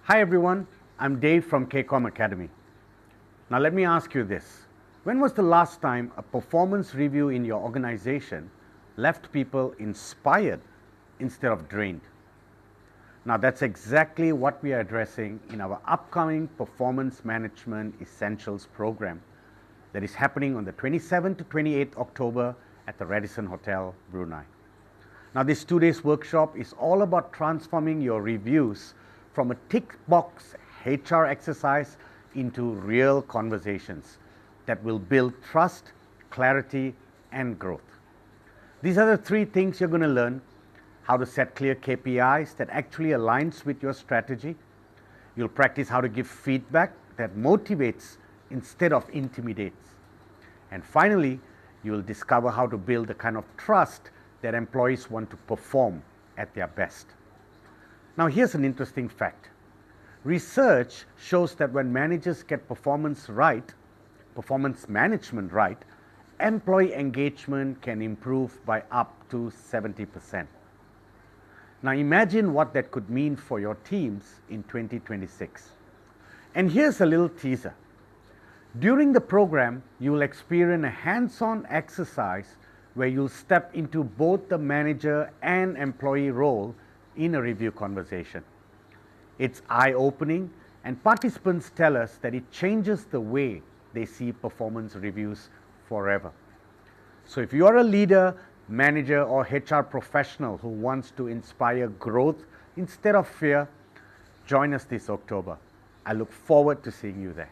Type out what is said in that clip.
Hi everyone, I'm Dave from KCOM Academy. Now let me ask you this. When was the last time a performance review in your organization left people inspired instead of drained? Now that's exactly what we are addressing in our upcoming Performance Management Essentials program that is happening on the 27th to 28th October at the Radisson Hotel, Brunei. Now this 2 days workshop is all about transforming your reviews from a tick box HR exercise into real conversations that will build trust, clarity, and growth. These are the 3 things you're going to learn: how to set clear KPIs that actually aligns with your strategy. You'll practice how to give feedback that motivates instead of intimidates. And finally, you'll discover how to build the kind of trust that employees want to perform at their best. Now here's an interesting fact. Research shows that when managers get performance management right, employee engagement can improve by up to 70%. Now imagine what that could mean for your teams in 2026. And here's a little teaser. During the program, you will experience a hands-on exercise where you'll step into both the manager and employee role in a review conversation. It's eye-opening, and participants tell us that it changes the way they see performance reviews forever. So if you're a leader, manager, or HR professional who wants to inspire growth instead of fear, join us this October. I look forward to seeing you there.